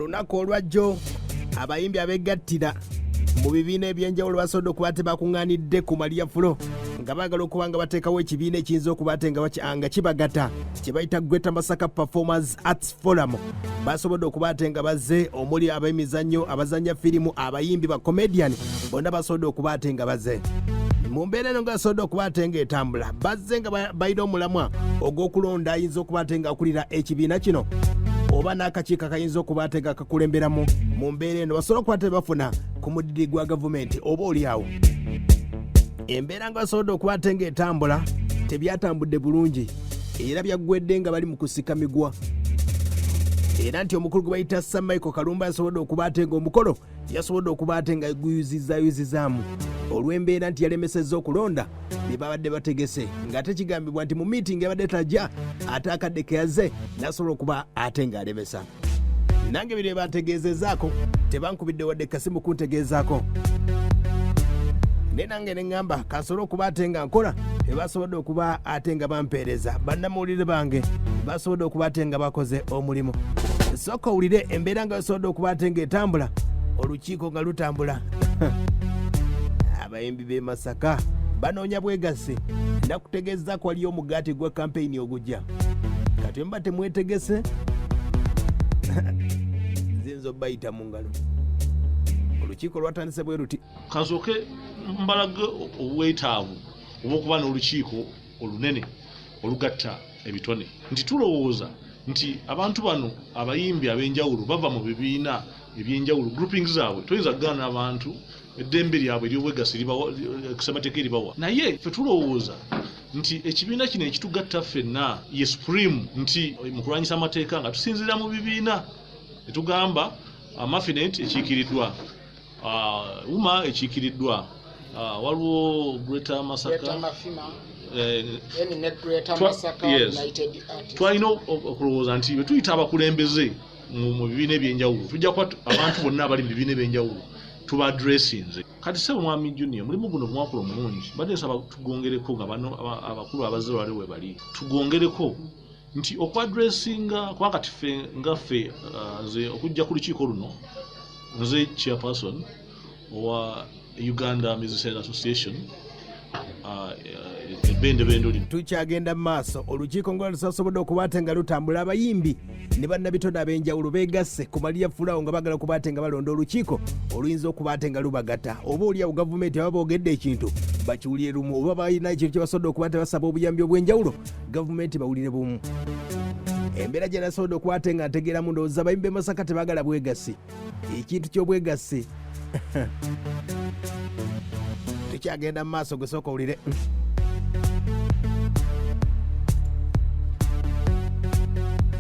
olunaku olwajjo abayimbi abegattira mu bibiina ebyenjawulo basobodde okuba tebakuŋŋaanidde ku Malyafulo nga baagala okuba nga bateekawo ekibiina ekiyinza okuba ate nga kibagata kye bayita Great Emasaka Performers Arts Forum. Basobodde okuba ate nga bazze omuli ab'emizannyo, abazannya firimu, abayimbi, bakomedian, bonna basobodde okuba ate nga bazze mu mbeera eno nga basobodde okuba ate nga etambula. Bazze nga balina omulamwa ogw'okulonda ayinza okuba ate nga akulira ekibiina kino oba n'akakiiko akayinza okuba ate nga kakulemberamu mu mbeera eno basobola okuba ate bafuna ku mudidi gwa gavumenti oba oliawo. Embeera nga basobodde okuba ate nga etambula tebyatambudde bulungi era byaggwedde nga bali mu kusika migwa, era nti omukulu gwe bayita Sam Michael Kalumba yasobodde okuba ate nga omukolo yasobodde okuba ate nga guyuzizaamu olw'embeera nti yalemesezza okulonda bye babadde bategese, ng'ate kigambibwa nti mu meeting yabadde tajja ate akadde ke yazze n'asobola okuba ate ng'alemesa. Nange bire bategeezezaako tebankubidde wadde kasimu kuntegeezaako, ne nange ne ŋŋamba kansobole okuba ate nga nkola basobodde okuba ate nga bampeereza. Bannamawulire bange basobodde okuba ate nga bakoze omulimu. Sooka owulire embeera nga basobodde okuba ate nga etambula, olukiiko nga lutambula. Abayimbi b'e Masaka banoonya bwegassi, nakutegeezaako waliyo omugaati gwa kampeyini ogujja. Kati mba temwetegese zinza obbayita mu ngalo. Olukiiko lwatandise bwe ruti. Kasooke mbalage obwetaavu obw'okuba n'olukiiko olunene olugatta ebitone, nti tulowooza nti abantu bano abayimbi ab'enjawulo bava mu bibiina ebyenjawulo, groupings zaabwe toyinza kugaana abantu eddembe lyabwe ery'obwegassi ssemateeka eribawa. Naye ffe tulowooza nti ekibiina kino ekitugatta ffenna ye supreme, nti mu kulwanyisa amateeka nga tusinziira mu bibiina netugamba Mafinet ekiikiriddwa, UMA ekiikiriddwa, waliwo Greater Emasaka, twalina okulowooza nti bwe tuyita abakulembeze mu bibiina ebyenjawulo tujja kuba abantu bonna abali mu bibiina ebyenjawulo tuba addressinze. Kati sebo mwami Junior, mulimu guno mwakola omulungi, badde nsaba tugongereko nga bano abakulu abazze wali we bali tugongereko nti okwadressinga kuba kati ffe ngaffe nze okujja ku lukiiko luno nze chairperson owa Uganda Musicians Association bende tukyagenda mu maaso. Olukiiko nga lusobodde okuba ate nga lutambula, abayimbi ne bannabitone ab'enjawulo beegasse ku Malyafulo nga bagala okuba ate nga balonda olukiiko oluyinza okuba ate nga lubagata, oba oliawo gavumenti aba boogedde ekintu bakiwulire lumu, oba balina ekintu kye basobodde okuba ate basaba obuyambi obw'enjawulo gavumenti bawulire bumu. Embeera gye nasobodde okuba ate nga ntegeeramu ndowooza abayimbi b'e Masaka tebaagala bwegassi, ekintu ky'obwegassi. Tukyagenda mu maaso, gwe sooka owulire.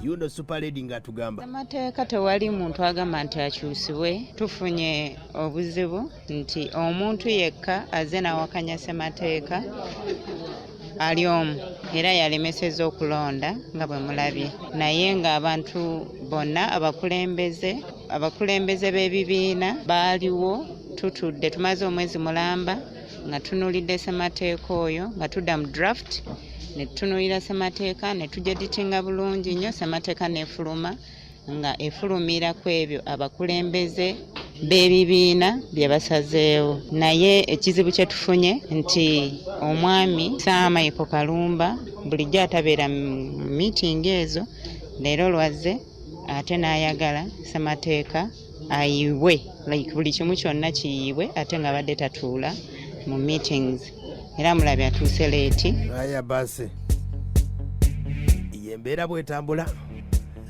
Yuno Super Lady ng'atugamba amateeka tewali muntu agamba nti akyusibwe. Tufunye obuzibu nti omuntu yekka azze n'awakanya ssemateeka ali omu era yalemesezza okulonda nga bwe mulabye, naye ng'abantu bonna abakulembeze b'ebibiina baaliwo, tutudde tumaze omwezi mulamba nga tunulidde ssemateeka oyo nga tudda mu draft ne tutunulira ssemateeka ne tujeditinga bulungi nnyo, ssemateeka n'efuluma nga efulumira ku ebyo abakulembeze b'ebibiina bye basazeewo. Naye ekizibu kye tufunye nti omwami Sam Michael Kalumba bulijjo atabeera mu meeting ezo, leero lwazze ate n'ayagala ssemateeka ayiibwe, like buli kimu kyonna kiyiibwe ate nga badde tatuula mu meetings, era mulabe atuuse leeti. Aya basi yembeera bwetambula.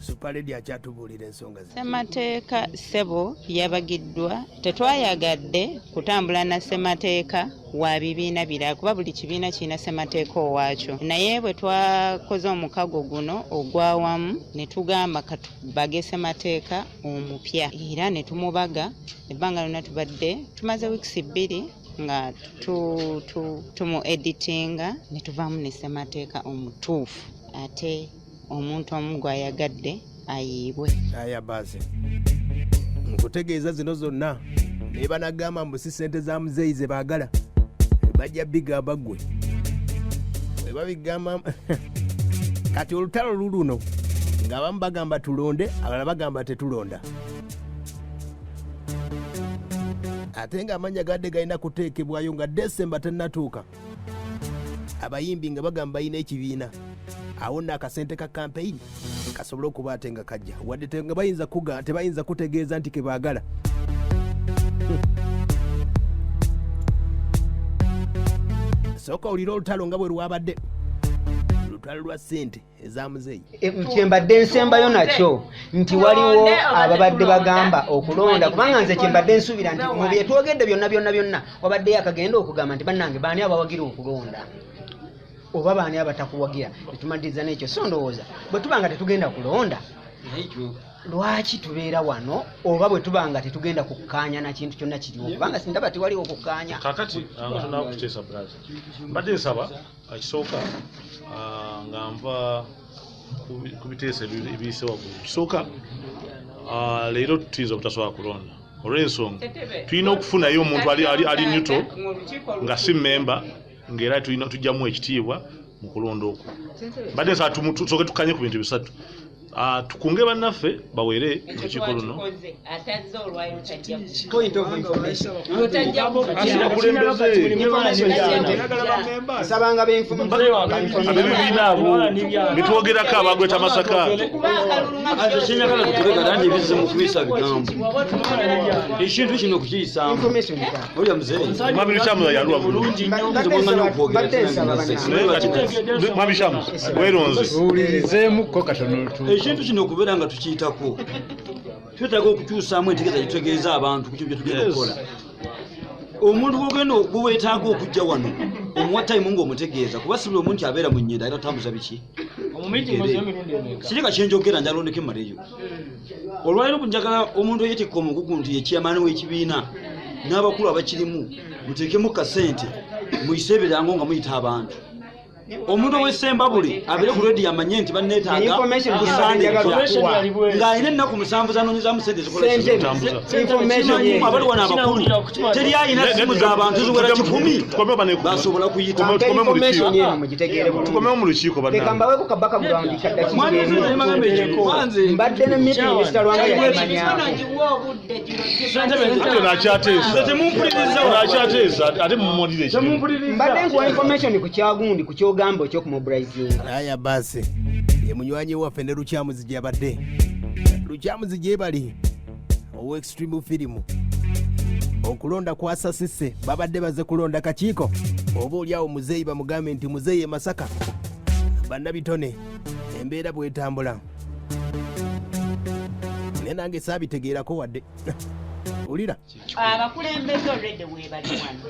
Super Lady akyatubuulira ensonga ze. Ssemateeka ssebo yabagiddwa, tetwayagadde kutambula na ssemateeka wa bibiina birala kuba buli kibiina kirina ssemateeka owaakyo, naye bwe twakoze omukago guno ogwawamu ne tugamba katubage ssemateeka omupya era ne tumubaga. Ebbanga lyonna tubadde tumaze wiikisi 2 nga tumu editinga ne tuvaamu ne ssemateeka omutuufu, ate omuntu omu gwayagadde ayiibwe. Aya basi nkutegeeza zino zonna naye banagamba mbu si ssente za muzeeyi ze baagala, bajja bigamba ggwe bwe babigamba. Kati olutalo luluno ng'abamu bagamba tulonde, abalala bagamba tetulonda. ate ng'amannya gadde galina kuteekebwayo nga Desemba tennatuuka. Abayimbi nga bagamba balina ekibiina awo nno akasente ka kampeyini kasobole okuba ate nga kajja wadde tebayinza kutegeeza nti ke baagala. Sooka olira olutalo nga bwe lwabadde lutalo lwa ssente eza muzeeyi. Kyembadde nsembayo nakyo nti waliwo ababadde bagamba okulonda kubanga nze kyembadde nsuubira nti mu bye twogedde byonna wabaddeyo akagenda okugamba nti bannange baani abawagira okulonda oba baani abatakuwagira netumaliriza n'ekyo. So ndowooza bwe tuba nga tetugenda kulonda lwaki tubeera wano oba bwe tuba nga tetugenda kukkaanya na kintu kyonna kiriwo kubanga sindaba tewaliwo kukkaanya. Kakati tunakuteesa braza mbadde nsaba ekisooka nga nva ku biteeso ebiyise waggulu. Kisooka leero tuyinza obutasobola kulonda olw'ensonga tulina okufunayo omuntu ali neutral nga si memba ng'era tujjamu ekitiibwa mu kulonda okwo. Mbadde nsaba tusooke tukkanye ku bintu bisatu. Tukunge bannaffe bawere mu lukiiko luno. Point of information. Nsabanga abebibiina abo bitwogerako abagweta Masaka. Ekintu kino kukiyisaamu Mwami Lucamu yalwa bulungi. Mwami Lucamu weeronze owulirizeemuko katono. Ekintu kino okubeera nga tukiyitako twetaaga okukyusaamu entegeeza gitutegeeza abantu ku kyo bye tugenda okukola. Omuntu bw'ogenda bweweetaaga okujja wano omuwa tayimu ng'omutegeeza kuba si buli omuntu abeera mu nnyenda era otambuza biki sirika kyenjogera njalondeko emmaleyo. Olwaliro njagala omuntu eyeetikka omugugu nti yekyamaani w'ekibiina n'abakulu abakirimu muteekemu kasente muyise ebirango nga muyita abantu. Omuntu ow'essemba buli abeere ku ledi amanye nti banneetaaga ng'alina ennaku 7 zanoonyezaamu sente abali wano abakulu teri alina simu z'abantu ziwera 10 basobola kuyita. Tukomewo mu lukiiko mbaweko kabaka mbadde ne meeting ezitalwanga nakyateesa ate mumulire mbadde nkuwa information ku kyagundi ku kyogamba ekyokumobilizing. Aya basi ye munywanyi waffe ne Lukyamuzi gy'abadde. Lukyamuzi gyebali owa extreme film okulonda kwasasise babadde baze kulonda kakiiko oba oliawo muzeeyi bamugambe nti muzeeyi Emasaka bannabitone embeera bwetambula naye nange saabitegeerako wadde. Ulira abakulembeze olwedde bwebali wano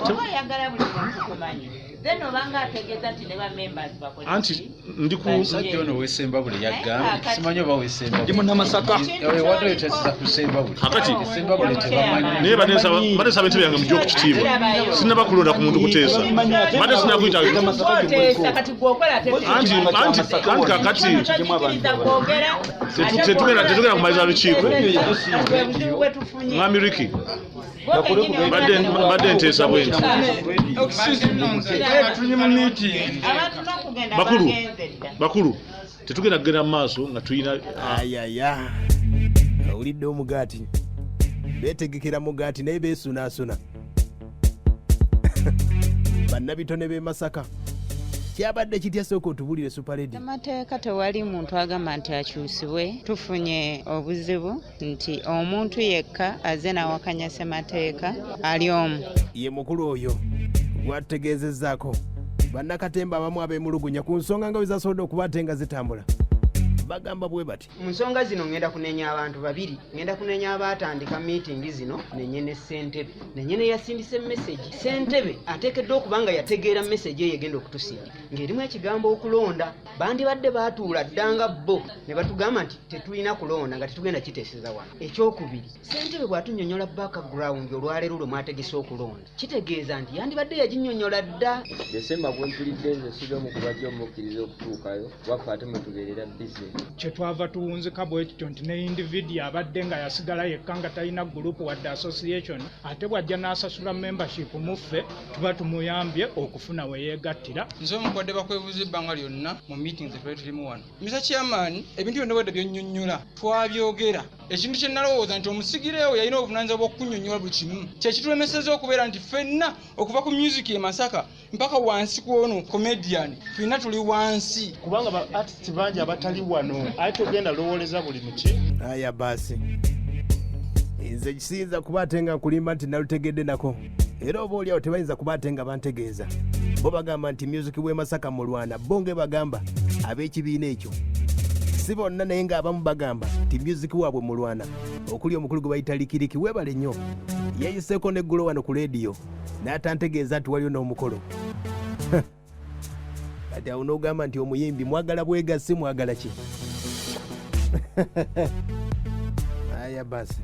oba oyagala buli muntu kumanyi then obanga ategeeza nti ne bamembers bakoze anti ndikusajja ono weesemba buli yagamba simanyi oba weesemba ndi munnamasaka wadde oyeteseza kusemba buli akati semba buli tebamanyi naye badde nsaba entebe yange mujja okukitiibwa sinaba kulonda ku muntu kuteesa badde sinakuyita kati gwokola anti kakati tetugenda kumaliza lukiiko. Mwami Ricky badde nteesa bwenti bakulu tetugenda kugenda mu maaso nga tulina ayaya awulidde omugaati beetegekera mugaati naye beesunaasuna. Bannabitone b'e Masaka kyabadde kitya sooka otubulire superlady. Amateeka tewali muntu agamba nti akyusibwe. Tufunye obuzibu nti omuntu yekka aze nawakanya ssemateeka ali omu. Ye mukulu oyo gwategeezezzaako bannakatemba abamu ab'emulugunya ku nsonga nga bwe zasobodde okuba ate nga zitambula. Bagamba bwe bati mu nsonga zino ngenda kunenya abantu babiri. Ngenda kunenya abaatandika meeting zino nenye ne Sentebe nenye ne yasindise message. Sentebe ateekeddwa okuba nga yategeera message eyo egenda okutusindika ng'erimu ekigambo okulonda. Bandi badde baatuula ddanga bo ne batugamba nti tetulina kulonda nga tetugenda kiteeseza wano. Ekyokubiri Sentebe bw'atunnyonnyola background olwaleero lwe mwategese okulonda kitegeeza nti yandibadde yaginnyonnyola dda. Desemba bwe mpulidde nze sibe mu kubajja omukkiriza okutuukayo waffe ate mwe tubeerera business kyetwava tuwunzika bwe kityo nti ne individu abadde nga yasigala yekka nga talina gurupu wadde association ate bw'ajja n'asasula membership muffe tuba tumuyambye okufuna we yeegattira. nze omukwadde bakwebuuza ebbanga lyonna mu meetings twali tulimu wano. Mr. Chairman, ebintu byonna bwedda byonnyonnyola twabyogera. Ekintu kye nalowooza nti omusigireewo yalina obuvunaanyizibwa bw'okunnyonnyola buli kimu. Kyekitulemeseza okubeera nti ffenna okuva ku music e Masaka mpaka wansi kw'ono comedian ffenna tuli wansi. Kubanga ba artist bangi abatali wano ate ogenda lowooleza buli muki. Aya basi. Nze kisinza kuba ate nga nkulimba nti nalutegedde nako. Era oba oliawo tebayinza kuba ate nga bantegeeza. Bo bagamba nti music w'e Masaka mulwana bonge bagamba ab'ekibiina ekyo. Si bonna naye ng'abamu bagamba nti music waabwe mulwana. Okuli omukulu gwe bayita likiriki weebale nnyo. Yayiseeko n'eggulo wano ku leediyo n'atantegeeza nti waliyo n'omukolo. Kati awo n'ogamba nti omuyimbi mwagala bwegassi mwagala ki? Aya basi.